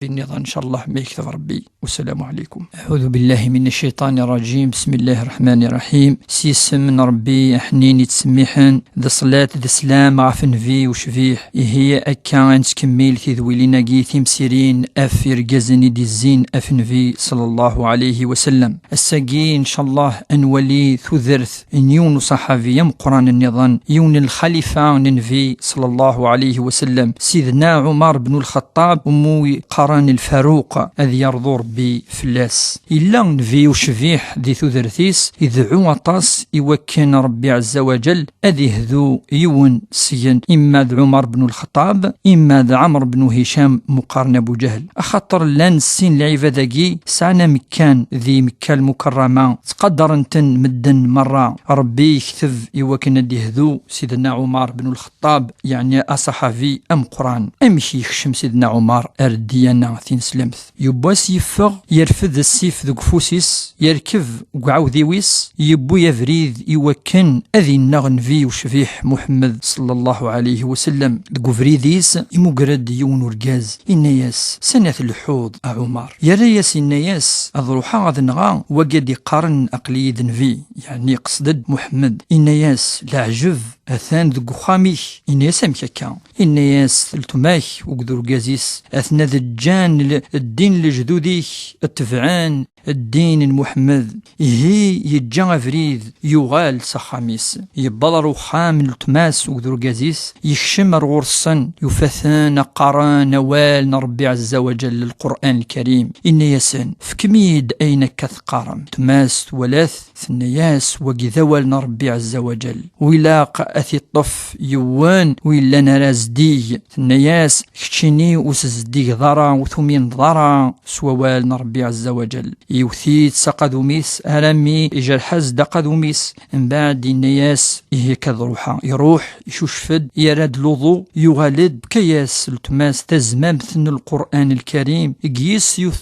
بالنظام إن شاء الله ما يكتب ربي. والسلام عليكم. أعوذ بالله من الشيطان الرجيم. بسم الله الرحمن الرحيم. سيسم من ربي حنين يتسميحن ذا صلاة ذا سلام عفن في وشفيح هي أكا نتكمل تذويلنا جيثم سيرين أفر جزني دي الزين أفن في صلى الله عليه وسلم. الساقي إن شاء الله أنولي ثذرث يون صحابي قرآن النظام يون الخليفة ننفي صلى الله عليه وسلم سيدنا عمر بن الخطاب ومو قران الفاروق أذ يرضو ربي فلاس إلا نفي وشفيح ذي ثذرثيس يدعو عطاس يوكن ربي عز وجل أذي هذو يون سيان إما ذا عمر بن الخطاب إما ذا عمرو بن هشام مقارن أبو جهل أخطر لان السين العبادة سعنا مكان ذي مكة المكرمة تقدر انتن مدن مرة ربي يكتب يوكن ذي هذو سيدنا عمر بن الخطاب يعني أصحابي أم قرآن أمشي يخشم سيدنا عمر أرديانا ثين سلمث يبواس يفغ يرفذ السيف ذو قفوسيس يركب وعوذيويس يبو يفريد يوكن أذي النغن في وشفيح محمد صلى الله عليه وسلم ذو فريديس يمقرد يون ورقاز إنياس سنة الحوض عمر يرياس إنياس أضروحا غذ نغا وقد يقارن أقليد في يعني قصدد محمد إنياس لعجب أثان ذو خاميش إنياس أمكاكا إنياس ثلتماك وقدر قازيس أثنى ذجان الدين لجدودي التفعان الدين المحمد هي يجا فريد يغال سخاميس يبضر خام التماس وقدر قازيس يخشم رغرسن يفثان قران نوال نربي عز وجل القرآن الكريم إنياسن فكميد أين كثقارم تماس ولاث ثنياس وقذوال نربي عز وجل ولاق أثي الطف يوان وإلا نرازدي ثنياس كتشيني وسزدي ضرا وثمين ضرا سوال نربي عز وجل يوثيت سقدو ميس أرمي إجرحز دقدو ميس من بعد النياس إيه كذروحا يروح يشوشفد يراد لوضو يغالد كياس التماس تزمام ثن القرآن الكريم يقيس يوث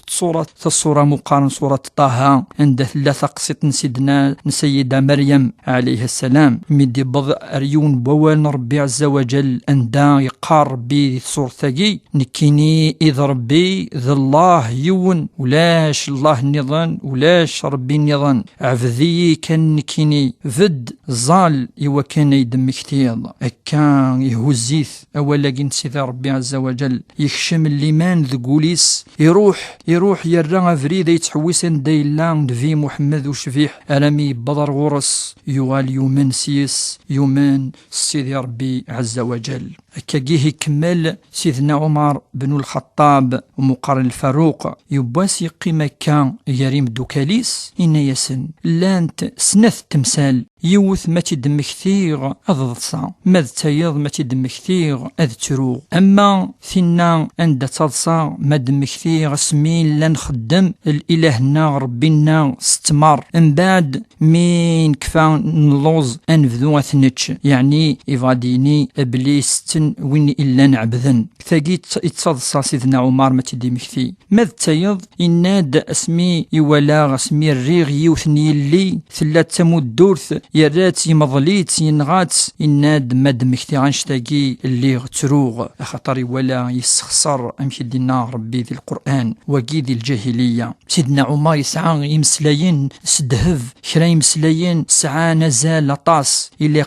صورة مقارن صورة طه عند ثلاثة قصة سيدنا سيدة مريم عليه السلام مدي بضع أريون بوال ربي عز وجل أندا يقار بي صورة ثقي نكيني إذ ربي ذا الله يون ولاش الله النظام ولاش ربي النظام عفذي كان نكيني فد زال إوا كان يدم كتير كان يهزيث أولا قنت سيدة ربي عز وجل يخشم الليمان ذقوليس يروح يرى فريد يتحوسن دايلان في محمد وشفيح أرمي بدر غرس يغال يومن سيس يومن سيدي ربي عز وجل كاقيه كمل سيدنا عمر بن الخطاب ومقارن الفاروق يباسي قيمة كان يريم دوكاليس إن يسن لانت سنث تمثال يوث ما تدم كثير أضضصا ماذ تيض ما تدم كثير أذ ترو أما ثنا عند تضصا ما دم كثير اسمين لن خدم الإلهنا ربنا استمر من بعد مين كفا نلوز أنفذو أثنتش يعني إفاديني إبليس وين إلا نعبذن ثاقيت يتصدصا سيدنا عمر ما تدم كثير ماذ تيض إناد اسمي يولا اسمي الريغ يوثني اللي ثلاثة مدورث يرات يمضليت ينغات إناد ماد مكتي غنشتاقي اللي تروغ خطر ولا يسخسر أمشي دينا ربي ذي القرآن وقيد الجاهلية سيدنا عمر يسعى يمسلاين سدهف كرا يمسلاين سعى نزال لطاس اللي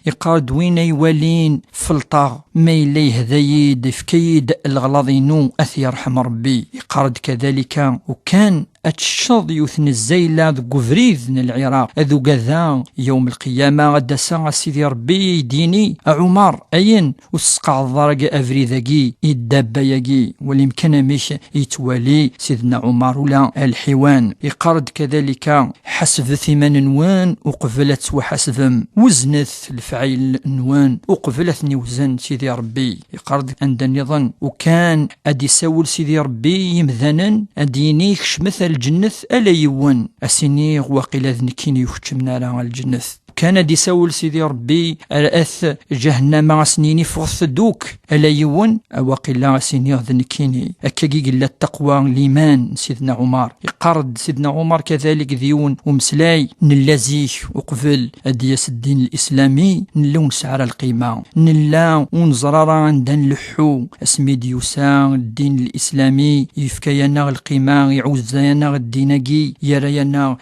يقارد وين يوالين فلطاغ ما إليه ذايد فكيد الغلاظينو أثي يرحم ربي يقارد كذلك وكان أتشض يوثن الزيلة ذو فريد العراق ذو قذا يوم القيامة غدا ساعة سيدي ربي ديني عمر أين وسقع الضرق أفريذاقي الدابة يقي واليمكن مش يتوالي سيدنا عمر ولا الحيوان يقارد كذلك حسب ثمان نوان وقفلت وحسب وزنث الفعيل نوان وقفلت نوزن سيدي ربي يقارد عند النظام وكان أدي سول سيدي ربي يمذنن أدينيك شمثل الجنة ألا يوان أسينيغ وقيل ذنكين يختمنا على الجنة وكان دي سول سيدي ربي رأث جهنم سنيني فغث دوك ألا يون أواقلا سيني ذنكيني أكاكي قل التقوى الإيمان سيدنا عمر يقرد سيدنا عمر كذلك ديون ومسلاي نلازيك وقبل أدياس الدين الإسلامي نلون سعر القيمة نلا ونزرارا عندن لحو اسمي ديوسا الدين الإسلامي يفكينا القيمة يعوزينا الديناقي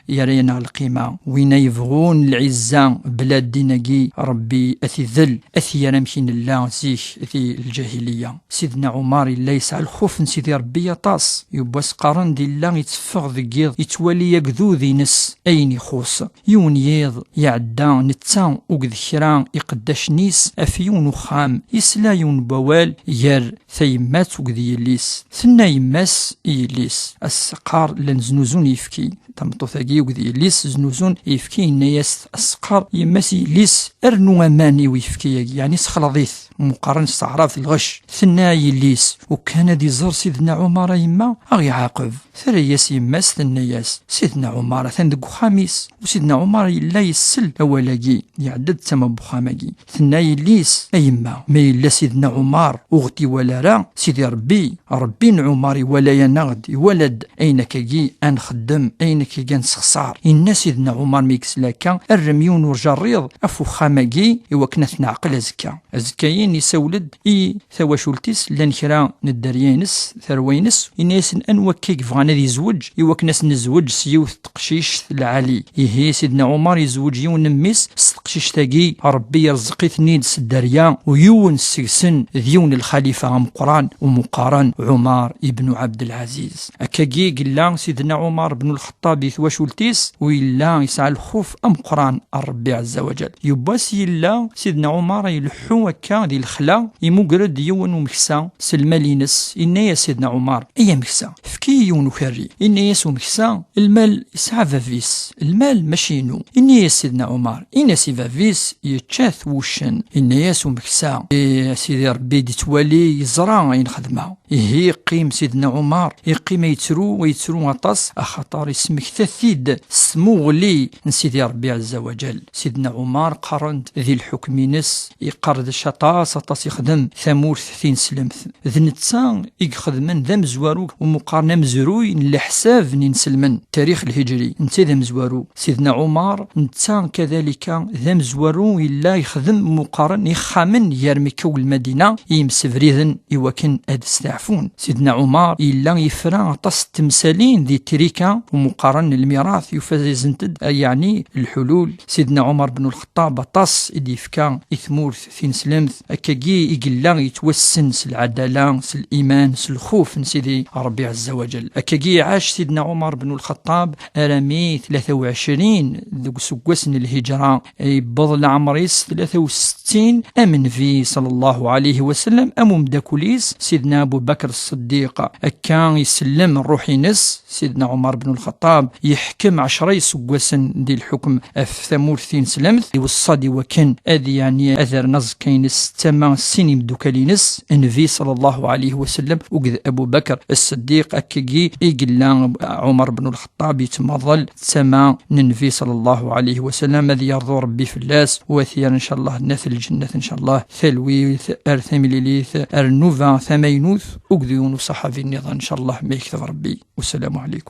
يرينا القيمة وين يبغون العزة بلا الديناقي ربي أثي ذل أثي يرمكين الله زيش أثي الجاهلية سيدنا عمر إلا يسعى الخوف سيدي ربي يطاس يبواس قارن دي الله يتفغ ذقيض يتولي يقذو ذي نس أين يخوص يون يض يعدى نتا وقذ خران يقداش نيس أفيون وخام يسلا يون بوال ير ثيمات وقذ يليس ثنا يماس يليس السقار لنزنوزون يفكي تمطوثاقي وقذ يليس زنوزون يفكي نياس السقار يماس يليس أرنو أماني ويفكي يعني سخلظيث مقارن استعراف الغش ثنا يليس وكان دي زر سيدنا عمر يما أغي عاقب ثرياس يماس ثنياس سيدنا عمر ثندق خاميس وسيدنا عمر لا يسل أولاقي يعدد تما بخامقي ثنا يليس أيما ما إلا سيدنا عمر أغتي ولا را سيدي ربي عمر ولا ينغد ولد أينك جي أن خدم أينك جي نسخصار إن سيدنا عمر ميكس لكا الرميون ورجريض أفو خامقي وكنت نعقل أزكاين يسولد ثواشولتيس لان كرا ندريانس ثروينس إناس أن وكيك فغانا ذي زوج يوكناس نزوج سيوث تقشيش العالي يهي سيدنا عمر يزوج يون نميس ستقشيش تاقي ربي يرزقي ثنين سدريا ويون سيسن ذيون الخليفة مقران ومقارن عمر ابن عبد العزيز أكاقي قلا سيدنا عمر بن الخطاب ثواشولتيس وإلا يسعى الخوف مقران الربي عز وجل يباس يلا سيدنا عمر يلحو وكا ذي الخلا يمقرد يون ومكسا سلمالينس إنا يا سيدنا عمر أي مكسا فكي يون وكري إنا يا مكسا المال يسعى فافيس المال ماشينو إنا يا سيدنا عمر إنا سي فافيس يتشاث وشن إنا يا مكسا يا سيدي ربي دي توالي يزرع أين خدمة هي قيم سيدنا عمر يقيم يترو ويترو عطس أخطار اسمك تثيد سموغلي سيدي ربي عز وجل سيدنا عمر قرند ذي الحكمينس يقرد شطاس يخدم ثمورث ثين سلمث ذنتسان يخدمن ذا مزوارو ومقارنة مزروي لحساب نسلمن تاريخ الهجري نتا ذا مزوارو سيدنا عمر نتا كذلك ذا مزوارو إلا يخدم مقارن يخامن يرمكو المدينة يمسفريذن يوكن أدستعفون سيدنا عمر إلا يفرع عطس التمثالين ذي تريكا ومقارن الميراث يفازنتد يعني الحلول سيدنا عمر بن الخطاب عطس إديفكا إثمورث ثين سلمث أكاقي إقلا يتوسن العدالة الإيمان الخوف سيدي ربي عز وجل أكاقي عاش سيدنا عمر بن الخطاب أرامي 23 ذو سقوسن الهجرة بضل عمريس 63 أمن في صلى الله عليه وسلم أمم داكوليس سيدنا أبو بكر الصديق كان يسلم الروحي نس سيدنا عمر بن الخطاب يحكم 10 سقوسن دي الحكم في ثمورثين سلمث والصدي وكان أذي يعني أثر نز كينس تما سيني مدوكالينس النبي صلى الله عليه وسلم وقذ أبو بكر الصديق أكيجي إقلا عمر بن الخطاب يتمظل تما النبي صلى الله عليه وسلم الذي يرضو ربي في اللاس وثير إن شاء الله نثل الجنة إن شاء الله ثلوي أرثمليليث أرنوفا ثمينوث وقذ صحابي النظام إن شاء الله ما يكتب ربي والسلام عليكم.